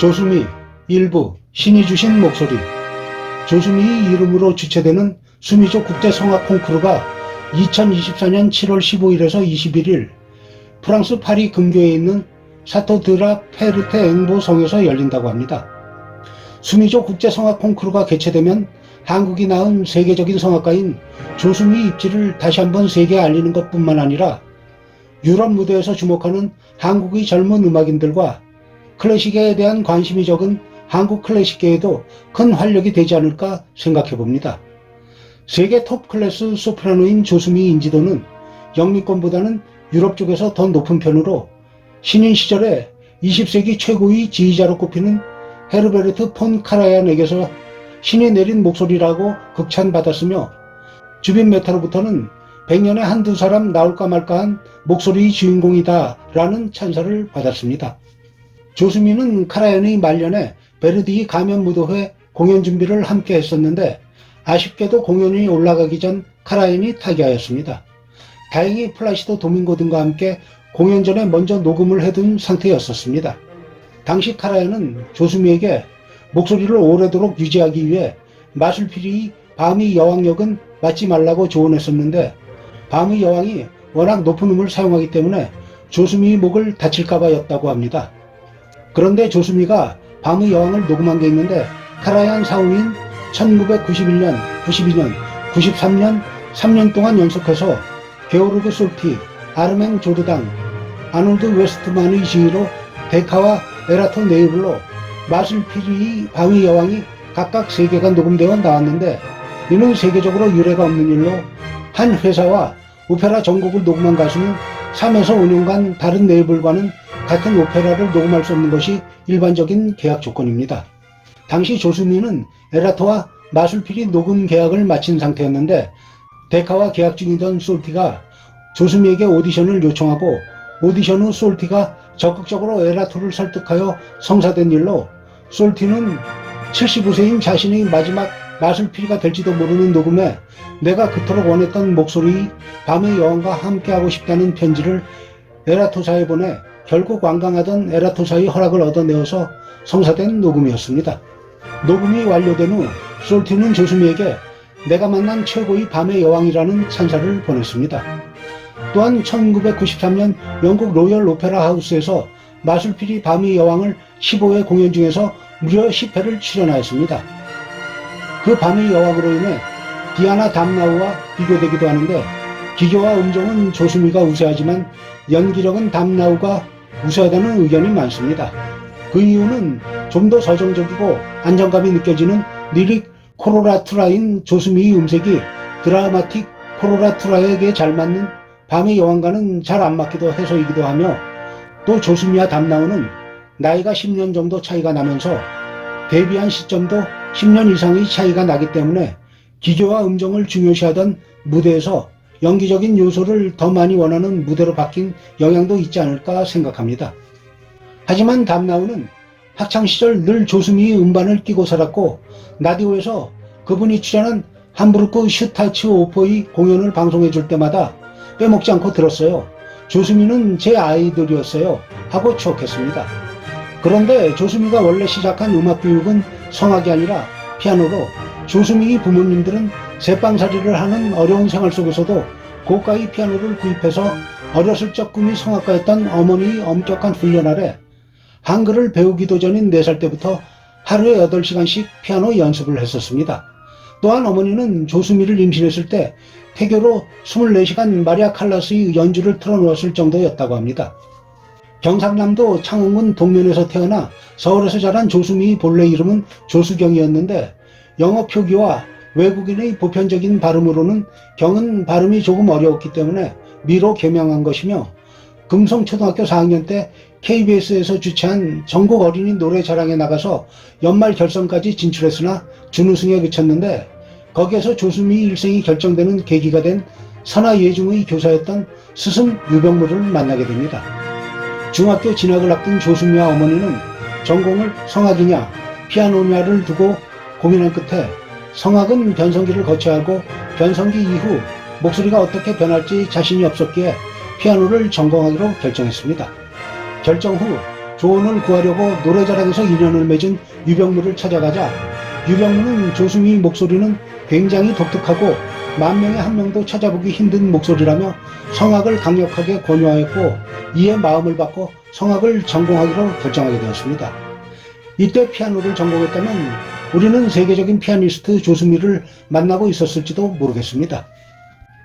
조수미 일부 신이 주신 목소리. 조수미 이름으로 주최되는 수미족 국제성악 콩쿠르가 2024년 7월 15일에서 21일 프랑스 파리 근교에 있는 사토드라 페르테 앵보 성에서 열린다고 합니다. 수미족 국제성악 콩쿠르가 개최되면 한국이 낳은 세계적인 성악가인 조수미 입지를 다시 한번 세계에 알리는 것뿐만 아니라 유럽 무대에서 주목하는 한국의 젊은 음악인들과 클래식에 대한 관심이 적은 한국 클래식계에도 큰 활력이 되지 않을까 생각해 봅니다. 세계 톱 클래스 소프라노인 조수미 인지도는 영미권보다는 유럽 쪽에서 더 높은 편으로 신인 시절에 20세기 최고의 지휘자로 꼽히는 헤르베르트 폰 카라얀에게서 신이 내린 목소리라고 극찬받았으며 주빈 메타로부터는 100년에 한두 사람 나올까 말까한 목소리의 주인공이다 라는 찬사를 받았습니다. 조수미는 카라얀의 말년에 베르디 가면 무도회 공연 준비를 함께 했었는데 아쉽게도 공연이 올라가기 전 카라얀이 타계하였습니다. 다행히 플라시도 도밍고 등과 함께 공연 전에 먼저 녹음을 해둔 상태였었습니다. 당시 카라얀은 조수미에게 목소리를 오래도록 유지하기 위해 마술피리의 밤의 여왕 역은 맡지 말라고 조언했었는데 밤의 여왕이 워낙 높은 음을 사용하기 때문에 조수미의 목을 다칠까봐 였다고 합니다. 그런데 조수미가 밤의 여왕을 녹음한 게 있는데 카라얀 사후인 1991년, 92년, 93년 3년 동안 연속해서 게오르그 솔티, 아르맹 조르당, 아놀드 웨스트만의 지휘로 데카와 에라토 네이블로 마술피리의 밤의 여왕이 각각 3개가 녹음되어 나왔는데 이는 세계적으로 유례가 없는 일로 한 회사와 오페라 전곡을 녹음한 가수는 3에서 5년간 다른 레이블과는 같은 오페라를 녹음할 수 없는 것이 일반적인 계약 조건입니다. 당시 조수미는 에라토와 마술피리 녹음 계약을 마친 상태였는데 데카와 계약 중이던 솔티가 조수미에게 오디션을 요청하고 오디션 후 솔티가 적극적으로 에라토를 설득하여 성사된 일로 솔티는 75세인 자신의 마지막 마술피리가 될지도 모르는 녹음에 내가 그토록 원했던 목소리 밤의 여왕과 함께하고 싶다는 편지를 에라토사에 보내 결국 완강하던 에라토사의 허락을 얻어내어서 성사된 녹음이었습니다. 녹음이 완료된 후 솔티는 조수미에게 내가 만난 최고의 밤의 여왕이라는 찬사를 보냈습니다. 또한 1993년 영국 로열 오페라 하우스에서 마술피리 밤의 여왕을 15회 공연 중에서 무려 10회를 출연하였습니다. 그 밤의 여왕으로 인해 디아나 담나우와 비교되기도 하는데 기교와 음정은 조수미가 우세하지만 연기력은 담나우가 우세하다는 의견이 많습니다. 그 이유는 좀 더 서정적이고 안정감이 느껴지는 리릭 코로라투라인 조수미의 음색이 드라마틱 코로라투라에게 잘 맞는 밤의 여왕과는 잘 안 맞기도 해서이기도 하며 또 조수미와 담나우는 나이가 10년 정도 차이가 나면서 데뷔한 시점도 10년 이상의 차이가 나기 때문에 기교와 음정을 중요시하던 무대에서 연기적인 요소를 더 많이 원하는 무대로 바뀐 영향도 있지 않을까 생각합니다. 하지만 담나우는 학창시절 늘 조수미의 음반을 끼고 살았고 라디오에서 그분이 출연한 함부르크 슈타츠 오퍼의 공연을 방송해줄 때마다 빼먹지 않고 들었어요. 조수미는 제 아이돌이었어요 하고 추억했습니다. 그런데 조수미가 원래 시작한 음악교육은 성악이 아니라 피아노로 조수미의 부모님들은 제빵살이를 하는 어려운 생활 속에서도 고가의 피아노를 구입해서 어렸을 적 꿈이 성악가였던 어머니의 엄격한 훈련 아래 한글을 배우기도 전인 4살 때부터 하루에 8시간씩 피아노 연습을 했었습니다. 또한 어머니는 조수미를 임신했을 때 태교로 24시간 마리아 칼라스의 연주를 틀어놓았을 정도였다고 합니다. 경상남도 창원군 동면에서 태어나 서울에서 자란 조수미의 본래 이름은 조수경이었는데 영어 표기와 외국인의 보편적인 발음으로는 경은 발음이 조금 어려웠기 때문에 미로 개명한 것이며 금성초등학교 4학년 때 KBS에서 주최한 전국 어린이 노래자랑에 나가서 연말 결선까지 진출했으나 준우승에 그쳤는데 거기에서 조수미의 일생이 결정되는 계기가 된 선화예중의 교사였던 스승 유병무를 만나게 됩니다. 중학교 진학을 앞둔 조수미와 어머니는 전공을 성악이냐 피아노냐를 두고 고민한 끝에 성악은 변성기를 거쳐야 하고 변성기 이후 목소리가 어떻게 변할지 자신이 없었기에 피아노를 전공하기로 결정했습니다. 결정 후 조언을 구하려고 노래자랑에서 인연을 맺은 유병무를 찾아가자 유병무는 조수미 목소리는 굉장히 독특하고 만명에 한 명도 찾아보기 힘든 목소리라며 성악을 강력하게 권유하였고 이에 마음을 받고 성악을 전공하기로 결정하게 되었습니다. 이때 피아노를 전공했다면 우리는 세계적인 피아니스트 조수미를 만나고 있었을지도 모르겠습니다.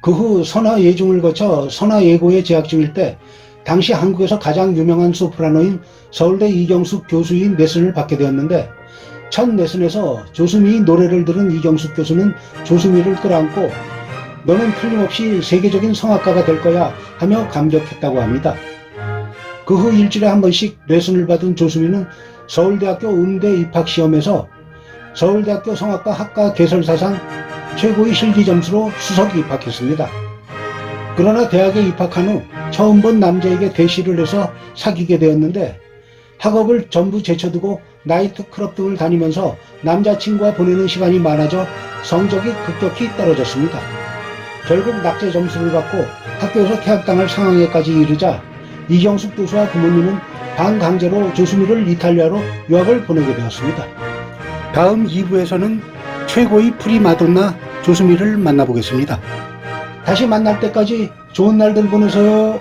그 후 선화예중을 거쳐 선화예고에 재학 중일 때 당시 한국에서 가장 유명한 소프라노인 서울대 이경숙 교수의 레슨을 받게 되었는데 첫 레슨에서 조수미의 노래를 들은 이경숙 교수는 조수미를 끌어안고 너는 틀림없이 세계적인 성악가가 될 거야 하며 감격했다고 합니다. 그 후 일주일에 한 번씩 레슨을 받은 조수미는 서울대학교 음대 입학시험에서 서울대학교 성악과 학과 개설사상 최고의 실기 점수로 수석 입학했습니다. 그러나 대학에 입학한 후 처음 본 남자에게 대시를 해서 사귀게 되었는데 학업을 전부 제쳐두고 나이트클럽 등을 다니면서 남자친구와 보내는 시간이 많아져 성적이 급격히 떨어졌습니다. 결국 낙제 점수를 받고 학교에서 퇴학당할 상황에까지 이르자 이경숙 교수와 부모님은 반강제로 조수미를 이탈리아로 유학을 보내게 되었습니다. 다음 2부에서는 최고의 프리마돈나 조수미를 만나보겠습니다. 다시 만날 때까지 좋은 날들 보내세요.